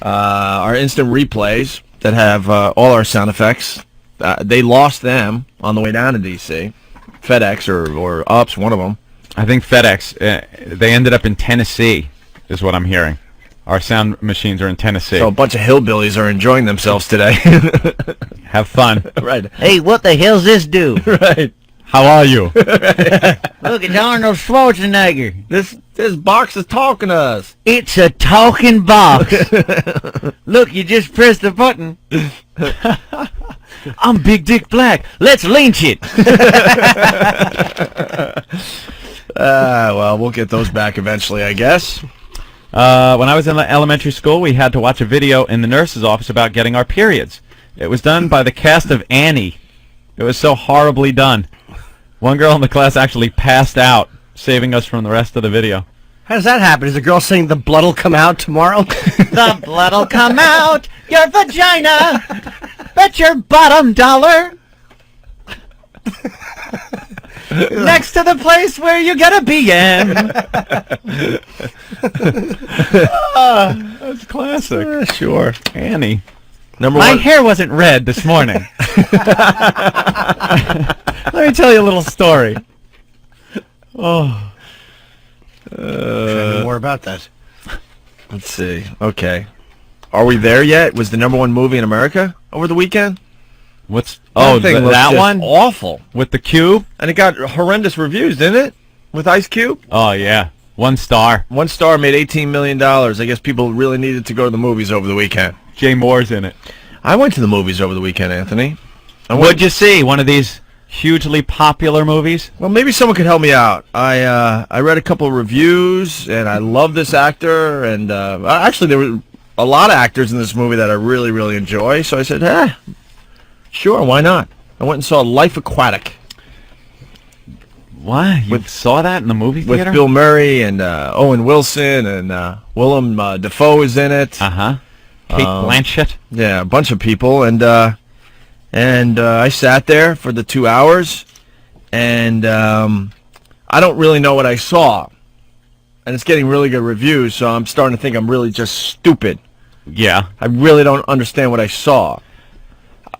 our instant replays that have all our sound effects. They lost them on the way down to D.C. FedEx or UPS, one of them. I think FedEx. They ended up in Tennessee, is what I'm hearing. Our sound machines are in Tennessee. So a bunch of hillbillies are enjoying themselves today. Have fun. Right. Hey, what the hell's this do? Right. How are you? Look, it's Arnold Schwarzenegger. This box is talking to us. It's a talking box. Look, you just press the button. I'm Big Dick Black. Let's lynch it. Well, we'll get those back eventually, I guess. When I was in elementary school, we had to watch a video in the nurse's office about getting our periods. It was done by the cast of Annie. It was so horribly done. One girl in the class actually passed out, saving us from the rest of the video. How does that happen? Is the girl saying the blood'll come out tomorrow? The blood'll come out your vagina. Bet your bottom dollar. Next to the place where you get a BM. That's classic. Sure. Annie. Number My one. hair wasn't red this morning. Let me tell you a little story. Oh. Trying to know more about that. Let's see. Okay. Are we there yet? Was the number one movie in America over the weekend? What's... Oh, That thing looked that just one? awful. With the cube? And it got horrendous reviews, didn't it? With Ice Cube? Oh, yeah. 1 star. 1 star made $18 million. I guess people really needed to go to the movies over the weekend. Jay Moore's in it. I went to the movies over the weekend, Anthony. What'd you see? One of these hugely popular movies? Well, maybe someone could help me out. I read a couple of reviews, and I love this actor. And actually, there were a lot of actors in this movie that I really, really enjoy. So I said, sure, why not? I went and saw Life Aquatic. What? You saw that in the movie theater? With Bill Murray and Owen Wilson and Willem Dafoe is in it. Uh-huh. Kate Blanchett. Yeah, a bunch of people, and I sat there for the 2 hours, and I don't really know what I saw, and it's getting really good reviews, so I'm starting to think I'm really just stupid. Yeah. I really don't understand what I saw.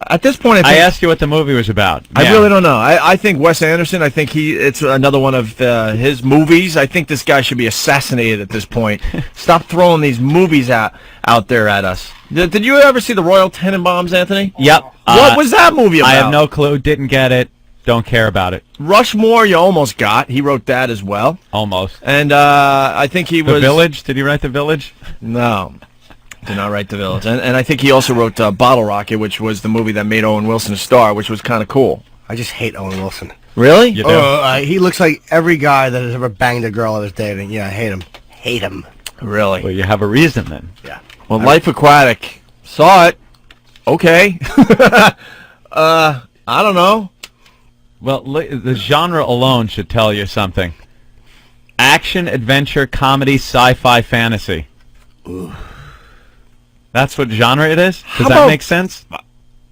At this point, I asked you what the movie was about. I really don't know. I think Wes Anderson, it's another one of his movies. I think this guy should be assassinated at this point. Stop throwing these movies out there at us. Did you ever see the Royal Tenenbaums, Anthony? Yep. What was that movie about? I have no clue. Didn't get it. Don't care about it. Rushmore, you almost got. He wrote that as well. Almost. And I think he was... The Village? Did he write The Village? No. Did not write The Village. And I think he also wrote Bottle Rocket, which was the movie that made Owen Wilson a star, which was kind of cool. I just hate Owen Wilson. Really? You do? He looks like every guy that has ever banged a girl I was dating. Yeah, I hate him. Hate him. Really? Well, you have a reason then. Yeah. Well, Life Aquatic. Saw it. Okay. I don't know. Well, the genre alone should tell you something. Action, adventure, comedy, sci-fi, fantasy. Ooh. That's what genre it is? Does How that about- make sense?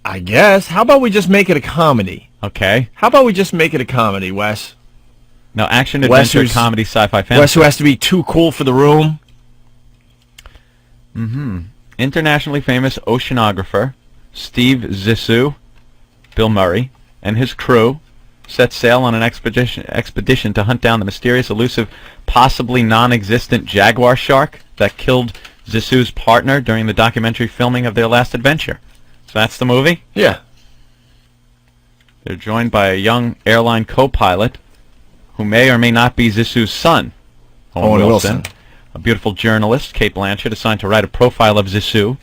I guess. How about we just make it a comedy? Okay. How about we just make it a comedy, Wes? No, action, Wes, adventure, who's- comedy, sci-fi, Wes, fantasy. who has to be too cool for the room. Internationally famous oceanographer Steve Zissou, Bill Murray, and his crew set sail on an expedition to hunt down the mysterious, elusive, possibly non-existent jaguar shark that killed Zissou's partner during the documentary filming of their last adventure. So that's the movie? Yeah. They're joined by a young airline co-pilot who may or may not be Zissou's son, Owen Wilson. A beautiful journalist, Kate Blanchett, assigned to write a profile of Zissou,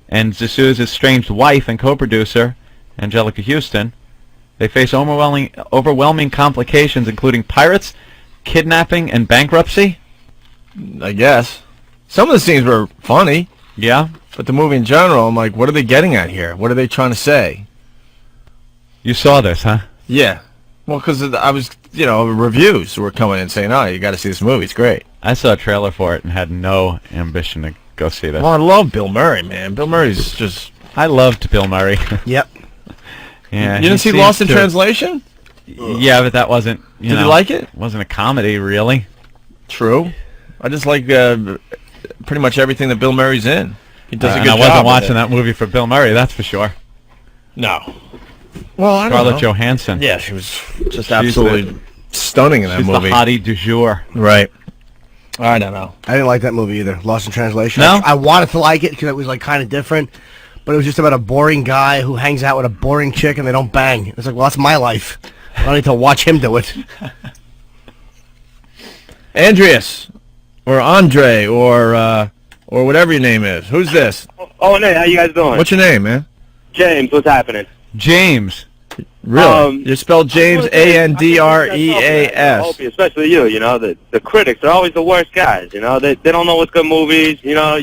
and Zissou's estranged wife and co-producer, Angelica Houston. They face overwhelming complications, including pirates, kidnapping, and bankruptcy. I guess. Some of the scenes were funny, Yeah? but the movie in general, I'm like, what are they getting at here? What are they trying to say? You saw this, huh? Yeah. Well, because I was, reviews were coming in saying, oh, you got to see this movie. It's great. I saw a trailer for it and had no ambition to go see this. Well, I love Bill Murray, man. Bill Murray's just... I loved Bill Murray. Yep. Yeah, You didn't see he Lost seems in to- Translation? Yeah, but that wasn't, Did you like it? Wasn't a comedy, really. True. I just like pretty much everything that Bill Murray's in. He does a And good I job. wasn't with watching it. that movie for Bill Murray, that's for sure. No. Well, I don't Scarlett know. Johansson. Yeah, she was just absolutely stunning in that She's movie. the hottie du jour. Right. I don't know. I didn't like that movie either. Lost in Translation. No? I wanted to like it because it was like kind of different, but it was just about a boring guy who hangs out with a boring chick and they don't bang. It's like, well, that's my life. I don't need to watch him do it. Andreas, or Andre, or whatever your name is. Who's this? Oh, hey, how you guys doing? What's your name, man? James, what's happening? James. Really? You spelled James Andreas. Opie, especially you. You know, the critics are always the worst guys. You know, they don't know what's good movies. You know,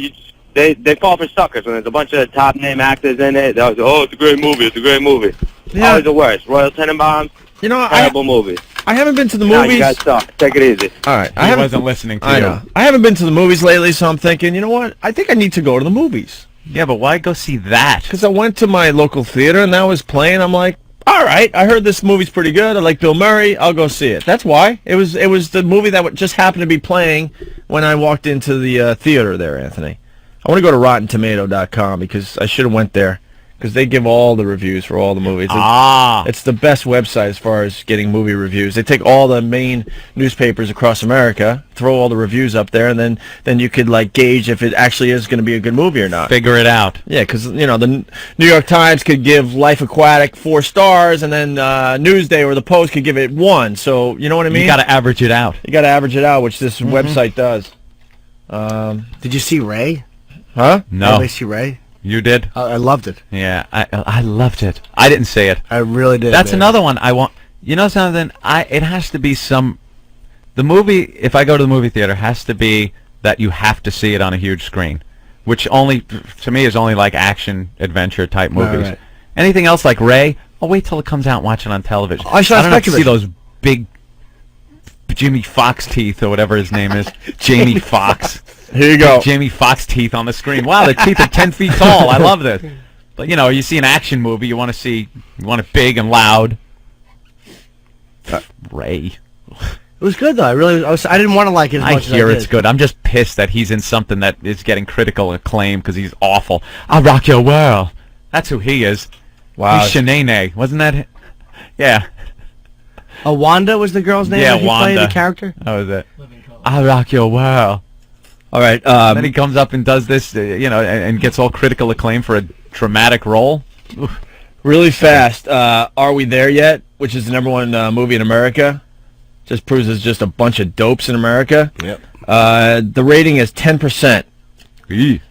they fall for suckers when there's a bunch of top name actors in it. They always go, oh, it's a great movie. It's a great movie. Yeah. Always the worst. Royal Tenenbaums. You know, Terrible movie. I haven't been to the Nah, movies. you guys suck. Take it easy. All right, I wasn't listening to I you. know. I haven't been to the movies lately, so I'm thinking, you know what? I think I need to go to the movies. Yeah, but why go see that? Because I went to my local theater and that was playing. I'm like, all right, I heard this movie's pretty good. I like Bill Murray. I'll go see it. That's why. It was the movie that just happened to be playing when I walked into the theater there, Anthony. I want to go to RottenTomato.com because I should have went there because they give all the reviews for all the movies. It's the best website as far as getting movie reviews. They take all the main newspapers across America, throw all the reviews up there, and then you could like gauge if it actually is going to be a good movie or not. Figure it out. Yeah, because you know the New York Times could give Life Aquatic 4 stars, and then Newsday or the Post could give it 1. So you know what I mean? You got to average it out. You got to average it out, which this website does. Did you see Ray? Huh? No. Anybody see Ray? You did? I loved it. Yeah, I loved it. I didn't say it. I really did. That's man. another one I want. You know something? It has to be some. The movie, if I go to the movie theater, has to be that you have to see it on a huge screen, which only to me is only like action adventure type movies. Right. Anything else like Ray, I'll wait till it comes out and watch it on television. I saw don't have to see Spectrum. those big Jimmy Fox teeth or whatever his name is. Jamie Fox. Here you go. Jamie Fox teeth on the screen. Wow, the teeth are 10 feet tall. I love this. But you know, you see an action movie, you want it big and loud. Ray. It was good though. I didn't want to like it as I much as I hear did. it's good. I'm just pissed that he's in something that is getting critical acclaim because he's awful. I'll rock your world. That's who he is. Wow. He's Shanae. Wasn't that? Yeah. Wanda was the girl's name. Yeah, that he played Wanda. the character. That was it. I'll rock your world. All right. Then he comes up and does this, and gets all critical acclaim for a dramatic role. Really fast. Are We There Yet? Which is the #1 movie in America. Just proves there's just a bunch of dopes in America. Yep. The rating is 10%. Eee.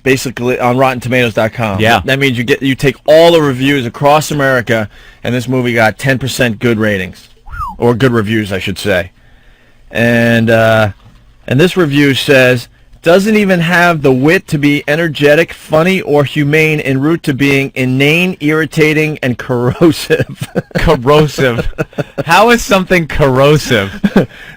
Basically on RottenTomatoes.com. Yeah. That means you take all the reviews across America, and this movie got 10% good ratings, or good reviews, I should say. And this review says, doesn't even have the wit to be energetic, funny, or humane en route to being inane, irritating, and corrosive. Corrosive. How is something corrosive?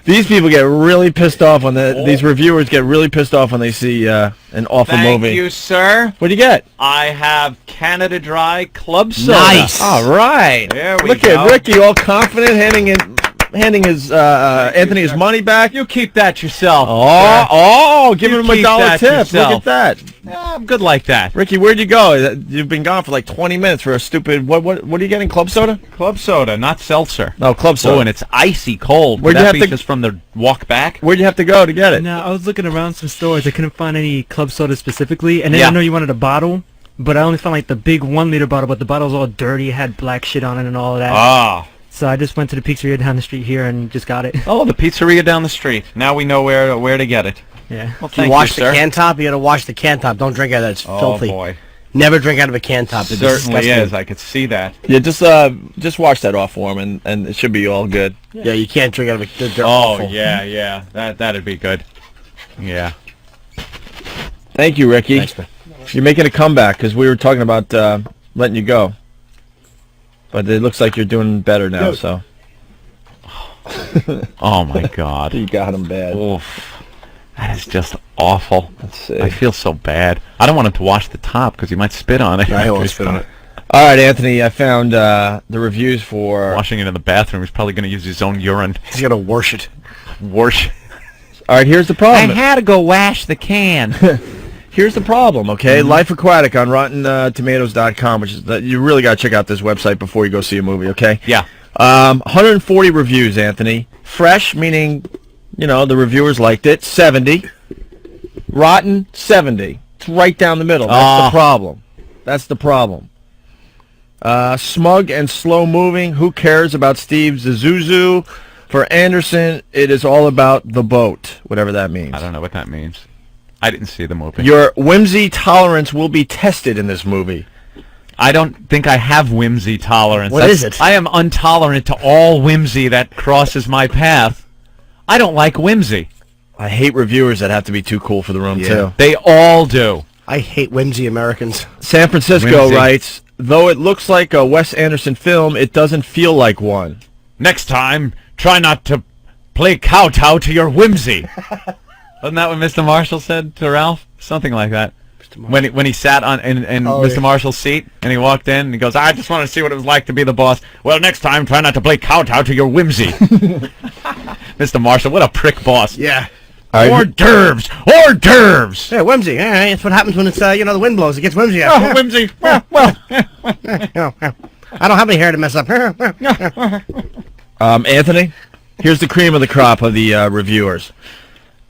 These people get really pissed off when these reviewers get really pissed off when they see an awful Thank movie. you, sir. What do you get? I have Canada Dry Club Soda. Nice. All right. There we Look go. at Ricky, all confident, handing his Anthony his money back. You keep that yourself. Giving You him a keep $1 that tip. yourself. Look at that. Yeah, I'm good like that. Ricky, where'd you go? You've been gone for like 20 minutes for a stupid. What are you getting? Club soda? Club soda, not seltzer. No, club soda. Oh, and it's icy cold. Where'd Would you that have be to- just from the walk back? Where'd you have to go to get it? No, I was looking around some stores. I couldn't find any club soda specifically, and then Yeah. I know you wanted a bottle, but I only found like the big 1 liter bottle, but the bottle's all dirty, had black shit on it and all of that. Ah. So I just went to the pizzeria down the street here and just got it. Oh, the pizzeria down the street. Now we know where to get it. Yeah. Well, If you thank wash you, the sir. can top, you gotta wash the can top. Don't drink out of that. It's Oh filthy. boy, Never drink out of a can top. It's certainly disgusting. is. I could see that. Yeah, just wash that off for him, and it should be all good. Yeah, you can't drink out of a. They're Oh awful. yeah. That'd be good. Yeah. Thank you, Ricky. Thanks, man. You're making a comeback because we were talking about letting you go, but it looks like you're doing better now. So Oh my God. you got him bad. Oof. That is just awful. Let's see. I feel so bad. I don't want him to wash the top because he might spit on it. I won't spit on it. All right, Anthony. I found the reviews for. Washing it in the bathroom. He's probably going to use his own urine. He's gonna wash it. Wash. All right, here's the problem. had to go wash the can. Here's Here's the problem, okay? Life Aquatic on RottenTomatoes.com, which is you really got to check out this website before you go see a movie, okay? Yeah. 140 reviews, Anthony. Fresh, meaning, the reviewers liked it, 70. Rotten, 70. It's right down the middle. That's the problem. That's the problem. Smug and slow-moving. Who cares about Steve Zissou? For Anderson, it is all about the boat, whatever that means. I don't know what that means. I didn't see the movie. Your whimsy tolerance will be tested in this movie. I don't think I have whimsy tolerance. What is it? I am intolerant to all whimsy that crosses my path. I don't like whimsy. I hate reviewers that have to be too cool for the room, too. They all do. I hate whimsy Americans. San Francisco Whimsy. writes, though it looks like a Wes Anderson film, it doesn't feel like one. Next time, try not to play kowtow to your whimsy. Wasn't that what Mr. Marshall said to Ralph? Something like that. When he sat on in Mr. Marshall's seat and he walked in and he goes, I just want to see what it was like to be the boss. Well, next time, try not to play kowtow to your whimsy. Mr. Marshall, what a prick boss. Yeah. Hors d'oeuvres! Hors d'oeuvres! Yeah, whimsy. Yeah, it's what happens when it's the wind blows. It gets whimsy out. Oh, whimsy. Well, I don't have any hair to mess up. Anthony, here's the cream of the crop of the reviewers.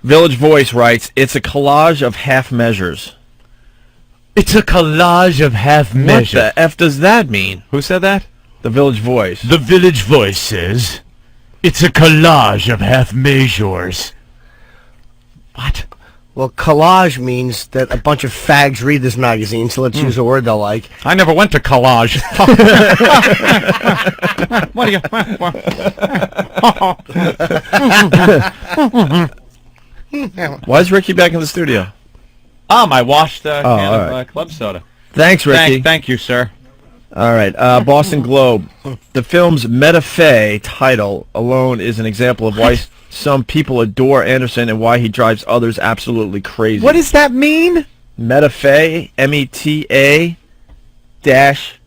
Village Voice writes, it's a collage of half measures. it's a collage of half measures. What the F does that mean? Who said that? The Village Voice. The Village Voice says, it's a collage of half measures. What? Well, collage means that a bunch of fags read this magazine, so let's use a word they'll like. I never went to collage. What do you... Why is Ricky back in the studio? I washed a can of right. club soda. Thanks, Ricky. Thank you, sir. All right, Boston Globe. The film's meta-fe title alone is an example of why some people adore Anderson and why he drives others absolutely crazy. What does that mean? Meta-fe, M-E-T-A dash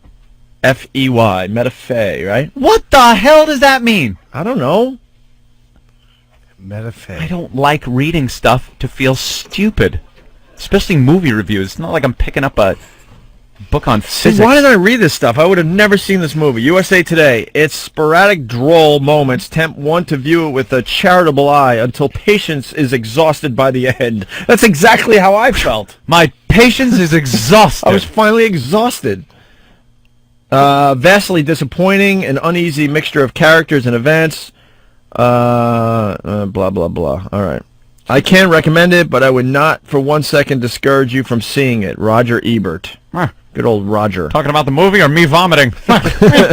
F-E-Y. Meta-fe, right? What the hell does that mean? I don't know. Meta-fe. I don't like reading stuff to feel stupid. Especially movie reviews. It's not like I'm picking up a book on physics. Why did I read this stuff? I would have never seen this movie. USA Today. Its sporadic droll moments tempt one to view it with a charitable eye until patience is exhausted by the end. That's exactly how I felt. My patience is exhausted. I was finally exhausted. Vastly disappointing, an uneasy mixture of characters and events. Blah, blah, blah. All right. I can recommend it, but I would not for 1 second discourage you from seeing it. Roger Ebert. Good old Roger. Talking about the movie or me vomiting? I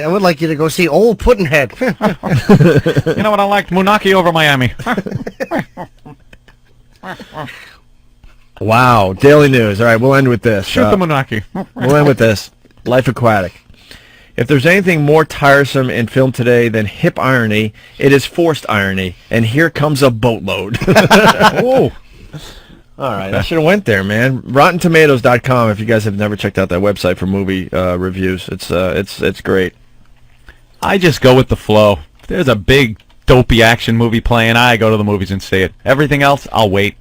would like you to go see Old Puddinhead. You know what I liked? Munaki over Miami. Wow. Daily News. All right, we'll end with this. Shoot the Munaki. We'll end with this. Life Aquatic. If there's anything more tiresome in film today than hip irony, it is forced irony. And here comes a boatload. Whoa. All right, I should have went there, man. RottenTomatoes.com. If you guys have never checked out that website for movie reviews, it's great. I just go with the flow. If there's a big dopey action movie playing, I go to the movies and see it. Everything else, I'll wait.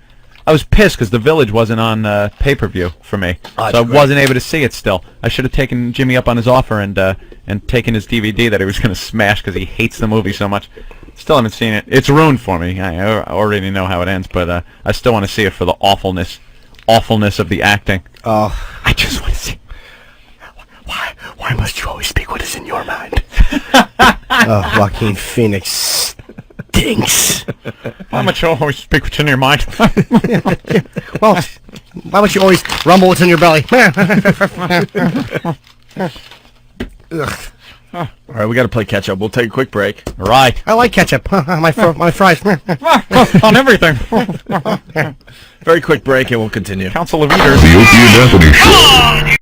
I was pissed because The Village wasn't on pay-per-view for me, so I wasn't able to see it still. I should have taken Jimmy up on his offer and taken his DVD that he was going to smash because he hates the movie so much. Still haven't seen it. It's ruined for me. I already know how it ends, but I still want to see it for the awfulness of the acting. Oh, I just want to see. why must you always speak what is in your mind? Joaquin Phoenix stinks. Why much you always speak what's in your mind? Well, why don't you always rumble what's in your belly? Ugh. All right, we got to play catch-up. We'll take a quick break. Right. I like ketchup. My fries. On everything. Very quick break, and we'll continue. Council of Eaters. The Opie and Anthony Show.